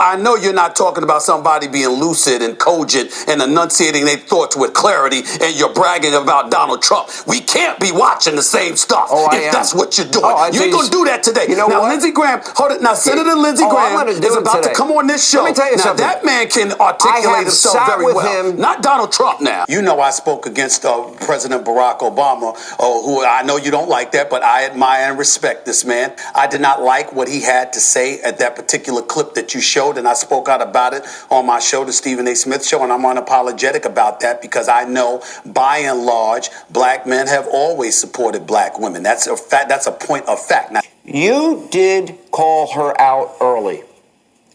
I know you're not talking about somebody being lucid and cogent and enunciating their thoughts with clarity, and you're bragging about Donald Trump. We can't be watching the same stuff if that's what you're doing. You ain't going to do that today. You know now, what? Lindsey Graham, hold it. Now, Senator Lindsey Graham is about to come on this show. Let me tell you something. That man can articulate himself very well. Not Donald Trump now. You know I spoke against President Barack Obama, who I know you don't like that, but I admire and respect this man. I did not like what he had to say at that particular clip that you showed, and I spoke out about it on my show, the Stephen A. Smith Show, and I'm unapologetic about that because I know, by and large, black men have always supported black women. That's a fact. That's a point of fact. Now, you did call her out early,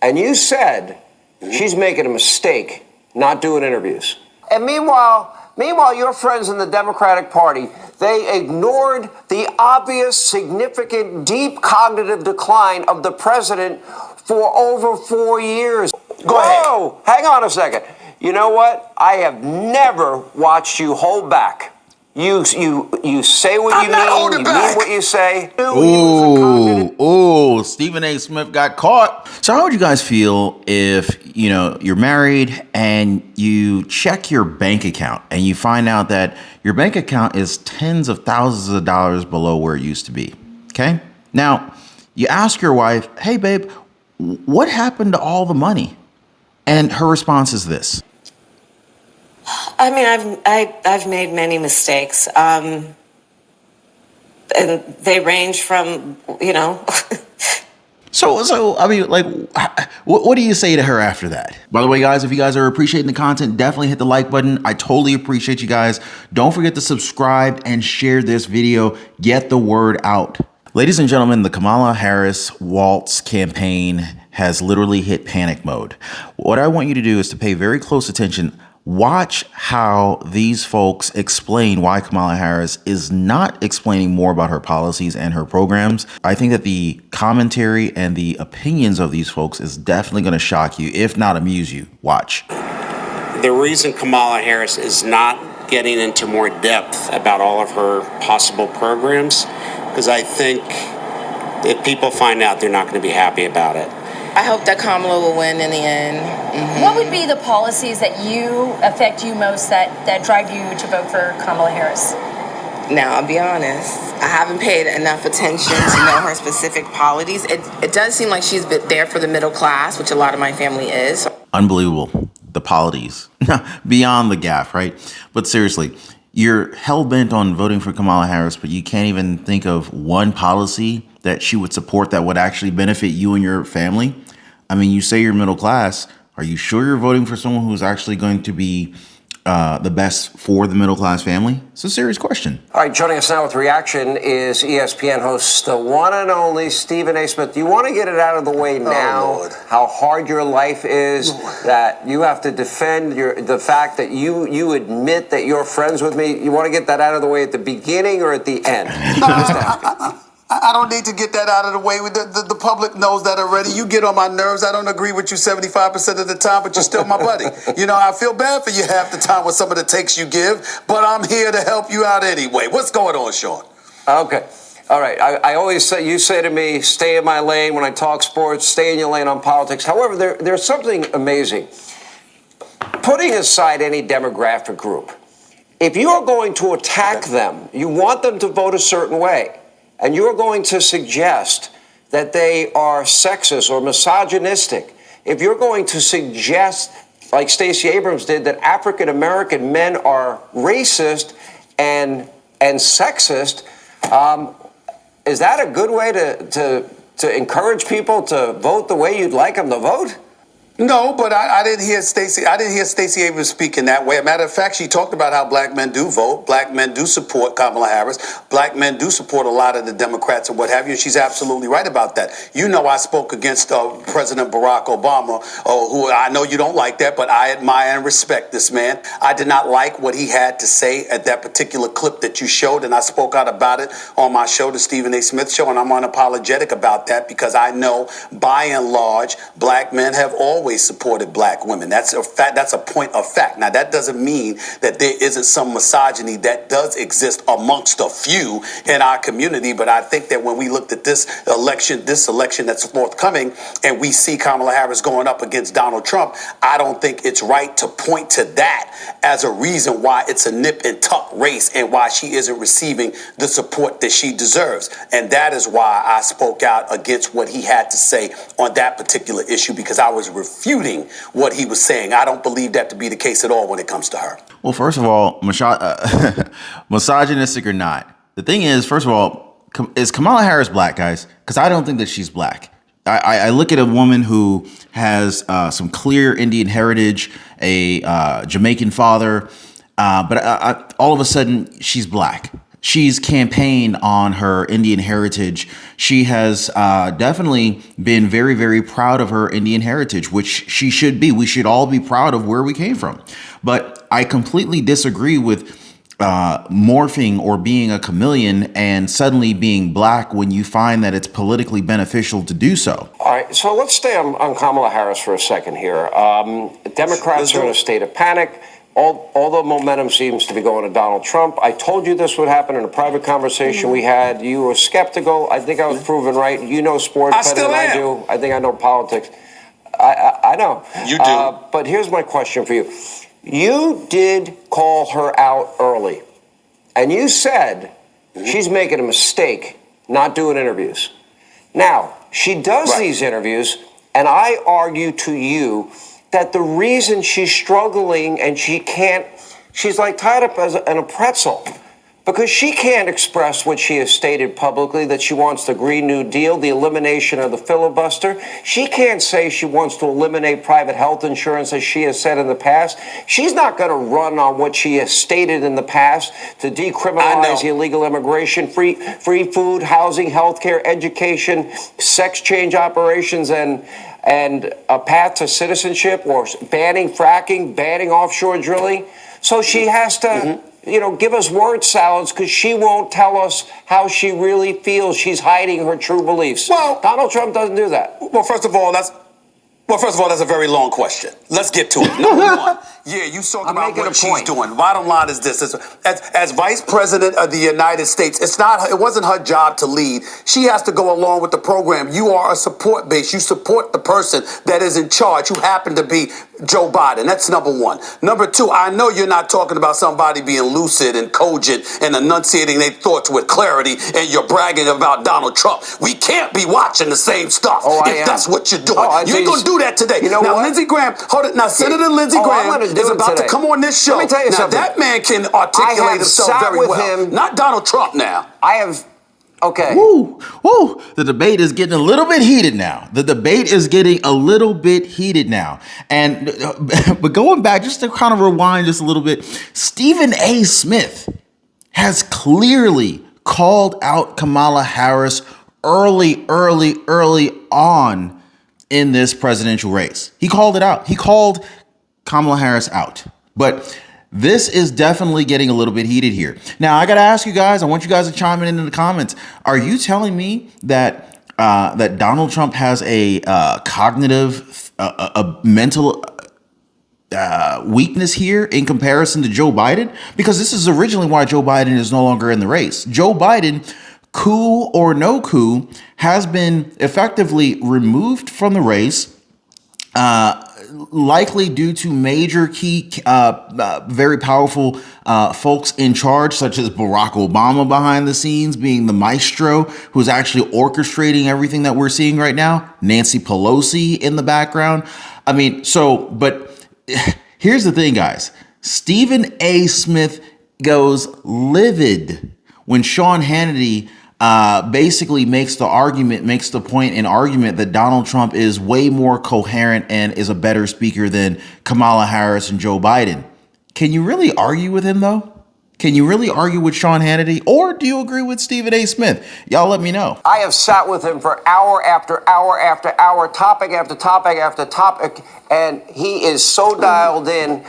and you said she's making a mistake not doing interviews. And meanwhile, your friends in the Democratic Party, they ignored the obvious, significant, deep cognitive decline of the president for over 4 years. Go ahead. Hang on a second. You know what? I have never watched you hold back. You say what you mean. You mean what you say. Ooh, Stephen A. Smith got caught. So how would you guys feel if, you're married and you check your bank account and you find out that your bank account is tens of thousands of dollars below where it used to be? Okay. Now you ask your wife, hey, babe, what happened to all the money? And her response is this. I mean, I've made many mistakes, and they range from, So I mean, like, what do you say to her after that? By the way, guys, if you guys are appreciating the content, definitely hit the like button. I totally appreciate you guys. Don't forget to subscribe and share this video. Get the word out. Ladies and gentlemen, the Kamala Harris Waltz campaign has literally hit panic mode. What I want you to do is to pay very close attention. Watch how these folks explain why Kamala Harris is not explaining more about her policies and her programs. I think that the commentary and the opinions of these folks is definitely going to shock you, if not amuse you. Watch. The reason Kamala Harris is not getting into more depth about all of her possible programs, because I think if people find out, they're not going to be happy about it. I hope that Kamala will win in the end. Mm-hmm. What would be the policies that affect you most that drive you to vote for Kamala Harris? Now, I'll be honest. I haven't paid enough attention to know her specific policies. It does seem like she's been there for the middle class, which a lot of my family is. Unbelievable. The polities. Beyond the gaffe, right? But seriously, you're hell-bent on voting for Kamala Harris, but you can't even think of one policy that she would support that would actually benefit you and your family. I mean, you say you're middle class. Are you sure you're voting for someone who's actually going to be the best for the middle class family? It's a serious question. All right, joining us now with reaction is ESPN host, the one and only Stephen A. Smith. Do you want to get it out of the way now? How hard your life is, that you have to defend the fact that you admit that you're friends with me. You want to get that out of the way at the beginning or at the end? I don't need to get that out of the way. The public knows that already. You get on my nerves. I don't agree with you 75% of the time, but you're still my buddy. I feel bad for you half the time with some of the takes you give, but I'm here to help you out anyway. What's going on, Sean? Okay. All right. I always say, you say to me, stay in my lane when I talk sports, stay in your lane on politics. However, there's something amazing. Putting aside any demographic group, if you are going to attack them, you want them to vote a certain way, and you're going to suggest that they are sexist or misogynistic, if you're going to suggest, like Stacey Abrams did, that African-American men are racist and sexist, is that a good way to encourage people to vote the way you'd like them to vote? No, but I didn't hear Stacey. I didn't hear Stacey Abrams speak in that way. As a matter of fact, she talked about how black men do vote. Black men do support Kamala Harris. Black men do support a lot of the Democrats and what have you. And she's absolutely right about that. I spoke against President Barack Obama, who I know you don't like that, but I admire and respect this man. I did not like what he had to say at that particular clip that you showed, and I spoke out about it on my show, the Stephen A. Smith Show, and I'm unapologetic about that because I know, by and large, black men have always always supported black women. That's a fact. That's a point of fact. Now, that doesn't mean that there isn't some misogyny that does exist amongst a few in our community. But I think that when we looked at this election that's forthcoming, and we see Kamala Harris going up against Donald Trump, I don't think it's right to point to that as a reason why it's a nip and tuck race and why she isn't receiving the support that she deserves. And that is why I spoke out against what he had to say on that particular issue, because I was refuting what he was saying. I don't believe that to be the case at all when it comes to her. Well, first of all, misogynistic or not, the thing is, first of all, is Kamala Harris black, guys? Because I don't think that she's black. I look at a woman who has some clear Indian heritage, a Jamaican father, but all of a sudden she's black. She's campaigned on her Indian heritage. She has definitely been very, very proud of her Indian heritage, which she should be. We should all be proud of where we came from. But I completely disagree with morphing or being a chameleon and suddenly being black when you find that it's politically beneficial to do so. All right, so let's stay on Kamala Harris for a second here. Democrats are in a state of panic. All the momentum seems to be going to Donald Trump. I told you this would happen in a private conversation we had. You were skeptical. I think I was proven right. You know sports better than I do. I think I know politics. I know. You do. But here's my question for you. You did call her out early, and you said she's making a mistake not doing interviews. Now, she does these interviews, and I argue to you that the reason she's struggling and she's like tied up in a pretzel, because she can't express what she has stated publicly, that she wants the Green New Deal, the elimination of the filibuster. She can't say she wants to eliminate private health insurance, as she has said in the past. She's not going to run on what she has stated in the past to decriminalize illegal immigration, free food, housing, healthcare, education, sex change operations, and a path to citizenship, or banning fracking, banning offshore drilling. So she has to, give us word salads, because she won't tell us how she really feels. She's hiding her true beliefs. Well, Donald Trump doesn't do that. Well, first of all, that's a very long question. Let's get to it. Number one, you talk about what she's doing. Bottom line is this: as Vice President of the United States, it wasn't her job to lead. She has to go along with the program. You are a support base. You support the person that is in charge, who happened to be Joe Biden. That's number one. Number two, I know you're not talking about somebody being lucid and cogent and enunciating their thoughts with clarity, and you're bragging about Donald Trump. We can't be watching the same stuff if that's what you're doing. You ain't gonna do that today. You know now, what? Lindsey Graham, hold it. Now, Senator Lindsey Graham is about to come on this show. Let me tell you something. That man can articulate himself very well. Not Donald Trump now. Okay. Woo. The debate is getting a little bit heated now. And, but going back, just to kind of rewind just a little bit, Stephen A. Smith has clearly called out Kamala Harris early on in this presidential race. He called it out. He called Kamala Harris out. But this is definitely getting a little bit heated here. Now, I got to ask you guys, I want you guys to chime in the comments. Are you telling me that that Donald Trump has a cognitive, a mental weakness here in comparison to Joe Biden? Because this is originally why Joe Biden is no longer in the race. Joe Biden, coup or no coup, has been effectively removed from the race, likely due to major key, very powerful folks in charge, such as Barack Obama behind the scenes, being the maestro who's actually orchestrating everything that we're seeing right now. Nancy Pelosi in the background. But here's the thing, guys. Stephen A. Smith goes livid when Sean Hannity basically makes the point in argument that Donald Trump is way more coherent and is a better speaker than Kamala Harris and Joe Biden. Can you really argue with him, though? Can you really argue with Sean Hannity? Or do you agree with Stephen A. Smith? Y'all let me know. I have sat with him for hour after hour after hour, topic after topic after topic, and he is so dialed in.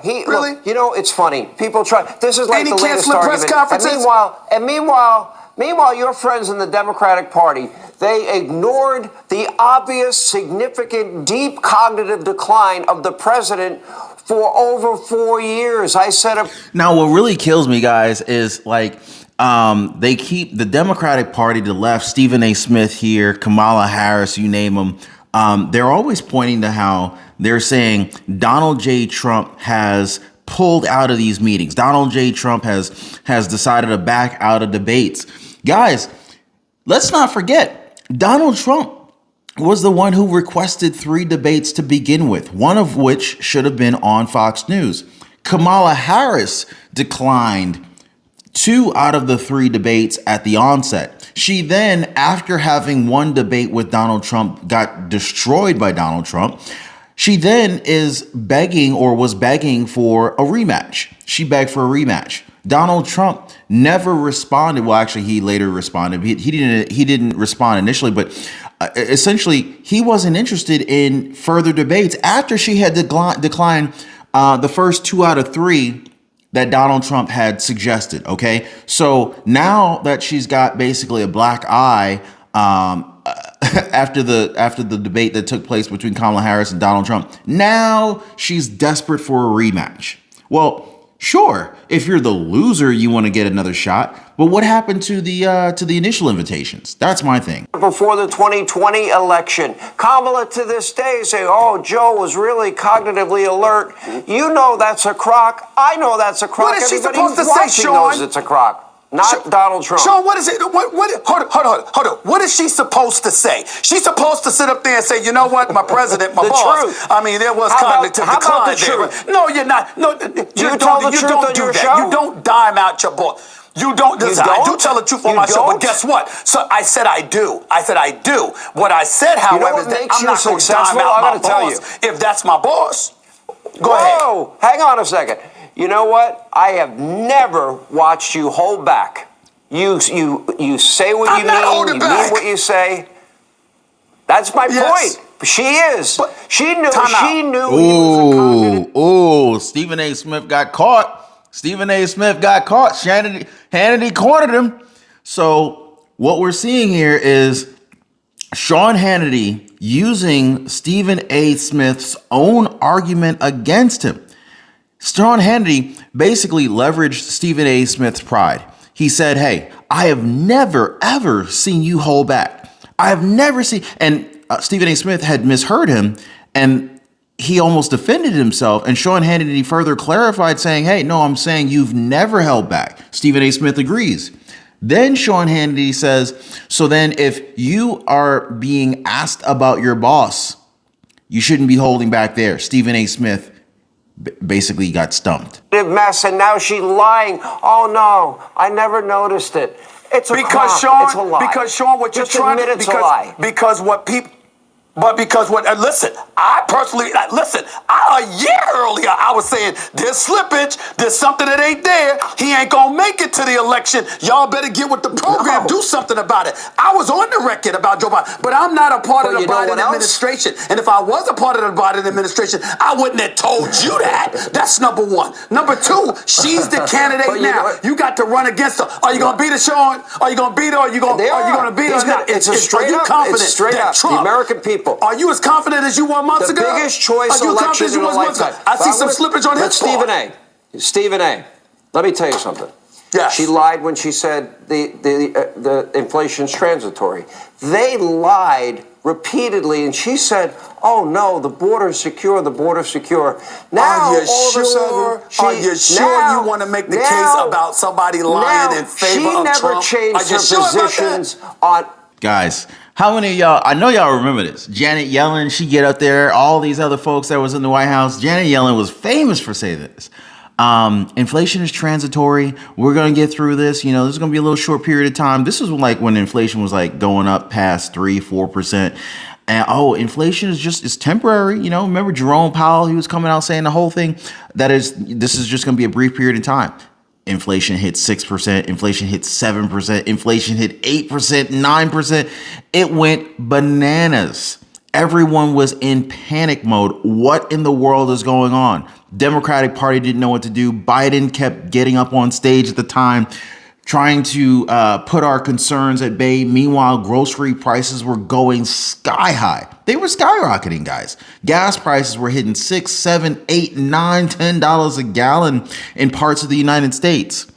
Really? Look, it's funny. People try. This is like the latest argument. Press conferences? And meanwhile, Meanwhile, your friends in the Democratic Party, they ignored the obvious, significant, deep cognitive decline of the president for over 4 years. I said Now, what really kills me, guys, is like they keep the Democratic Party to the left, Stephen A. Smith here, Kamala Harris, you name them. They're always pointing to how they're saying Donald J. Trump has pulled out of these meetings. Donald J. Trump has decided to back out of debates. Guys, let's not forget, Donald Trump was the one who requested 3 debates to begin with, one of which should have been on Fox News. Kamala Harris declined 2 out of the 3 debates at the onset. She then, after having one debate with Donald Trump, got destroyed by Donald Trump. She then is begging or was begging for a rematch. She begged for a rematch. Donald Trump never responded. Well, actually, he later responded. He didn't respond initially, but essentially, he wasn't interested in further debates after she had declined the first 2 out of 3 that Donald Trump had suggested. Okay, so now that she's got basically a black eye after the debate that took place between Kamala Harris and Donald Trump, now she's desperate for a rematch. Well, sure, if you're the loser, you want to get another shot. But what happened to the initial invitations? That's my thing. before the 2020 election, Kamala to this day say, "Oh, Joe was really cognitively alert." You know that's a crock. I know that's a crock. What is she Everybody supposed to say, watching Sean? knows it's a crock. Not Donald Trump. Sean, what is it? Hold on. What is she supposed to say? She's supposed to sit up there and say, you know what, my president, my The boss. truth. I mean, there was How about- cognitive how about decline the there. truth? No, you're not. No, you tell the truth on do your that. show? You don't dime out your boss. You don't. Listen, I do don't? tell the truth on You my show, but don't? guess what? So I said I do. What I said, however, what is that makes I'm you not going to successful? dime out I'm my gonna tell boss if that's my boss. Go Whoa, ahead. hang on a second. You know what? I have never watched you hold back. You say what I'm you not mean. holding You back. mean what you say. That's my Yes. point. She is. But- She knew. Time out. She knew he was a cognitive. Ooh, Stephen A. Smith got caught. Hannity cornered him. So what we're seeing here is Sean Hannity using Stephen A. Smith's own argument against him. Sean Hannity basically leveraged Stephen A. Smith's pride. He said, hey, I have never, ever seen you hold back. I have never seen, and Stephen A. Smith had misheard him, and he almost defended himself. And Sean Hannity further clarified, saying, hey, no, I'm saying you've never held back. Stephen A. Smith agrees. Then Sean Hannity says, so then if you are being asked about your boss, you shouldn't be holding back there. Stephen A. Smith basically got stumped. Mess, and now she's lying. Oh no, I never noticed it. It's a Because crock. Sean, It's a lie. because Sean, what Just you're trying admit to it's a lie. because what people. But because what? Listen, I personally listen. A year earlier, I was saying there's slippage. There's something that ain't there. He ain't gonna make it to the election. Y'all better get with the program. No. Do something about it. I was on the record about Joe Biden, but I'm not a part of Well, the you know Biden what else? administration. And if I was a part of the Biden administration, I wouldn't have told you that. That's number one. Number two, she's the candidate But you know now. what? You got to run against her. Are you gonna beat her, Sean? Are you gonna beat her? Are you gonna beat her? He's gonna- it's a straight Are you up. confident It's straight that up. Trump? The American people. Are you as confident as you were months The ago? biggest choice Are you election confident as in you a was months ago? lifetime. I see But some slippage on his Stephen part. Stephen A. Let me tell you something. Yes. She lied when she said the inflation's transitory. They lied repeatedly, and she said, "Oh no, the border's secure. The border's secure." Now, Are you all of a sure? sudden, Are you sure you want to make the case about somebody lying in favor of Trump? She never changed Are you her sure about that? positions on. Guys, how many of y'all, I know y'all remember this. Janet Yellen, she get up there, all these other folks that was in the White House. Janet Yellen was famous for saying this. Inflation is transitory. We're going to get through this. You know, this is going to be a little short period of time. This was like when inflation was like going up past 3-4%. And inflation is just temporary. You know, remember Jerome Powell, he was coming out saying the whole thing this is just going to be a brief period of time. Inflation hit 6%, inflation hit 7%, inflation hit 8%, 9%. It went bananas. Everyone was in panic mode. What in the world is going on? Democratic Party didn't know what to do. Biden kept getting up on stage at the time, trying to put our concerns at bay. Meanwhile, grocery prices were going sky high. They were skyrocketing, guys. Gas prices were hitting $6, $7, $8, $9, $10 a gallon in parts of the United States.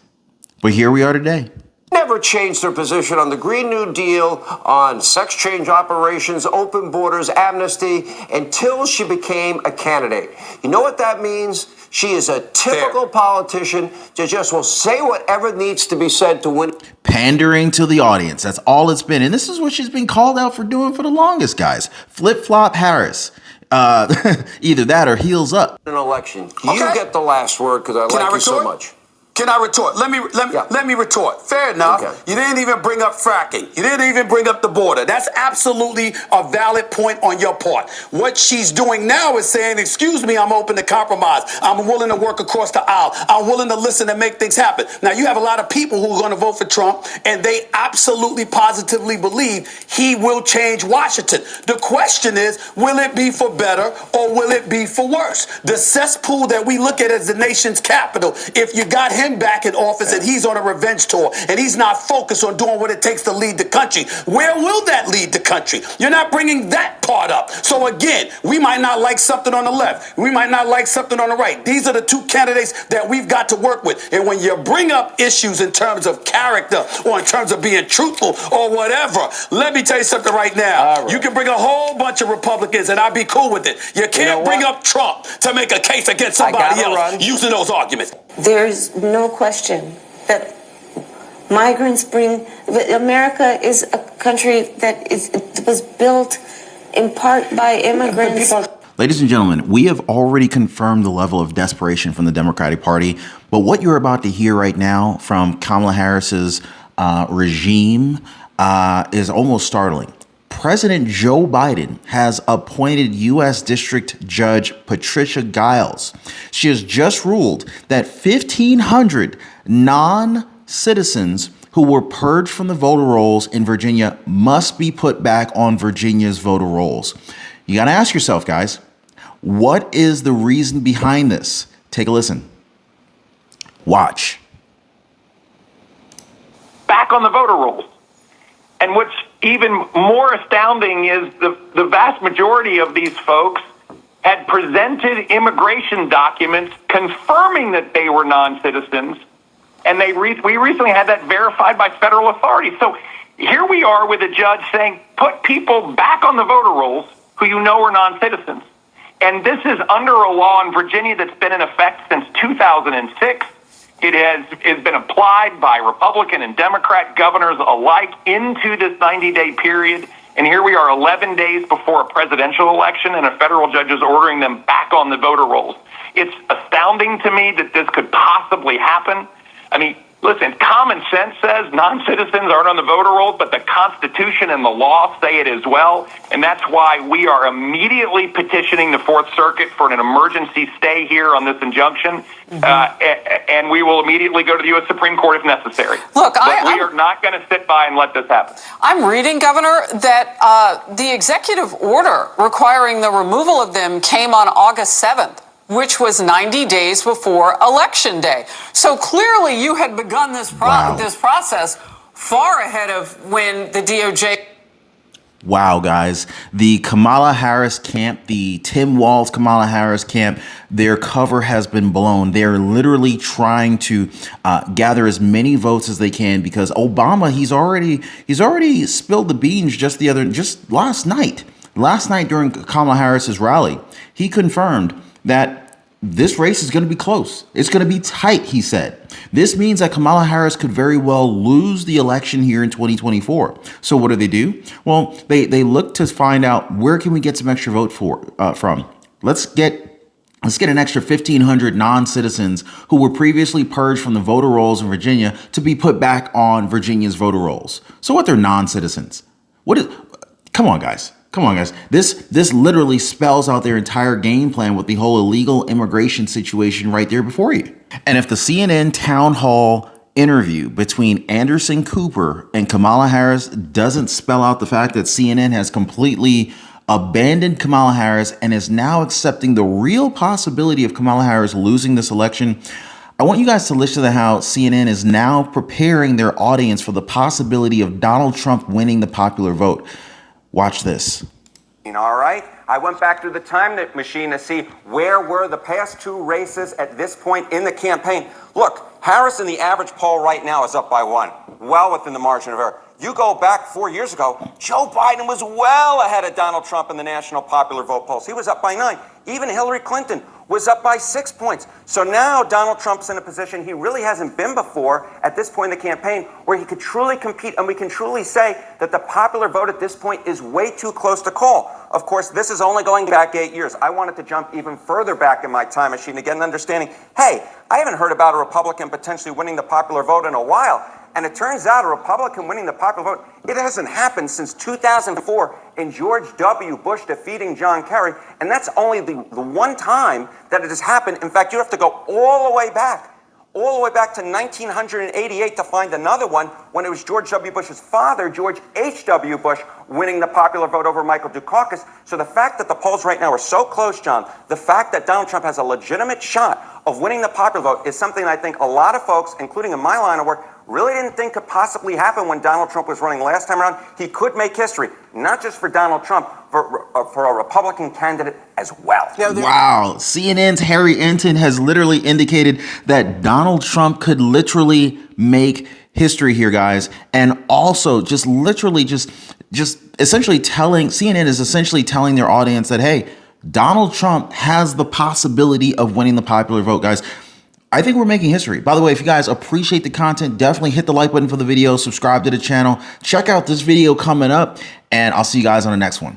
But here we are today. Never changed their position on the Green New Deal, on sex change operations, open borders, amnesty, until she became a candidate. You know what that means? She is a typical politician that just will say whatever needs to be said to win. Pandering to the audience. That's all it's been. And this is what she's been called out for doing for the longest, guys. Flip-flop Harris. Either that or heels up. An election. You get the last word because I like you so much. Can I retort? Let me retort. Fair enough. Okay. You didn't even bring up fracking. You didn't even bring up the border. That's absolutely a valid point on your part. What she's doing now is saying, excuse me, I'm open to compromise. I'm willing to work across the aisle. I'm willing to listen and make things happen. Now, you have a lot of people who are going to vote for Trump, and they absolutely positively believe he will change Washington. The question is, will it be for better or will it be for worse? The cesspool that we look at as the nation's capital, if you got him back in office and he's on a revenge tour and he's not focused on doing what it takes to lead the country, where will that lead the country? You're not bringing that part up. So again, we might not like something on the left. We might not like something on the right. These are the two candidates that we've got to work with. And when you bring up issues in terms of character or in terms of being truthful or whatever, let me tell you something right now. Right. You can bring a whole bunch of Republicans and I'd be cool with it. You can't bring up Trump to make a case against somebody else using those arguments. There's no question that migrants bring. America is a country that was built in part by immigrants. Ladies and gentlemen, we have already confirmed the level of desperation from the Democratic Party, but what you're about to hear right now from Kamala Harris's regime is almost startling. President Joe Biden has appointed U.S. District Judge Patricia Giles. She has just ruled that 1,500 non-citizens who were purged from the voter rolls in Virginia must be put back on Virginia's voter rolls. You got to ask yourself, guys, what is the reason behind this? Take a listen. Watch. Back on the voter rolls. And what's even more astounding is the vast majority of these folks had presented immigration documents confirming that they were non-citizens, and we recently had that verified by federal authorities. So here we are with a judge saying, put people back on the voter rolls who you know are non-citizens. And this is under a law in Virginia that's been in effect since 2006. It has been applied by Republican and Democrat governors alike into this 90-day period. And here we are 11 days before a presidential election and a federal judge is ordering them back on the voter rolls. It's astounding to me that this could possibly happen. I mean, listen, common sense says non-citizens aren't on the voter rolls, but the Constitution and the law say it as well. And that's why we are immediately petitioning the Fourth Circuit for an emergency stay here on this injunction. And we will immediately go to the U.S. Supreme Court if necessary. Look, we are not going to sit by and let this happen. I'm reading, Governor, that the executive order requiring the removal of them came on August 7th. Which was 90 days before Election Day. So clearly you had begun this process far ahead of when the DOJ... Wow, guys. The Kamala Harris camp, the Tim Walz Kamala Harris camp, their cover has been blown. They're literally trying to gather as many votes as they can because Obama, he's already spilled the beans just last night. Last night during Kamala Harris's rally, he confirmed that this race is going to be close. It's going to be tight, he said. This means that Kamala Harris could very well lose the election here in 2024. So what do? Well, they look to find out where can we get some extra vote from. Let's get an extra 1,500 non-citizens who were previously purged from the voter rolls in Virginia to be put back on Virginia's voter rolls. So what, they're non-citizens? Come on, guys. This literally spells out their entire game plan with the whole illegal immigration situation right there before you. And if the CNN town hall interview between Anderson Cooper and Kamala Harris doesn't spell out the fact that CNN has completely abandoned Kamala Harris and is now accepting the real possibility of Kamala Harris losing this election, I want you guys to listen to how CNN is now preparing their audience for the possibility of Donald Trump winning the popular vote. Watch this. All right. I went back to the time machine to see where were the past two races at this point in the campaign. Look, Harris in the average poll right now is up by 1, well within the margin of error. You go back 4 years ago, Joe Biden was well ahead of Donald Trump in the national popular vote polls. He was up by 9. Even Hillary Clinton was up by 6 points. So now Donald Trump's in a position he really hasn't been before at this point in the campaign, where he could truly compete, and we can truly say that the popular vote at this point is way too close to call. Of course, this is only going back 8 years. I wanted to jump even further back in my time machine to get an understanding. Hey, I haven't heard about a Republican potentially winning the popular vote in a while. And it turns out a Republican winning the popular vote, it hasn't happened since 2004 in George W. Bush defeating John Kerry. And that's only the one time that it has happened. In fact, you have to go all the way back to 1988 to find another one, when it was George W. Bush's father, George H.W. Bush, winning the popular vote over Michael Dukakis. So the fact that the polls right now are so close, John, the fact that Donald Trump has a legitimate shot of winning the popular vote is something I think a lot of folks, including in my line of work, really didn't think could possibly happen when Donald Trump was running last time around. He could make history, not just for Donald Trump, for a Republican candidate as well. Wow. CNN's Harry Enton has literally indicated that Donald Trump could literally make history here, guys. And also just essentially CNN is essentially telling their audience that, hey, Donald Trump has the possibility of winning the popular vote, guys. I think we're making history. By the way, if you guys appreciate the content, definitely hit the like button for the video, subscribe to the channel, check out this video coming up, and I'll see you guys on the next one.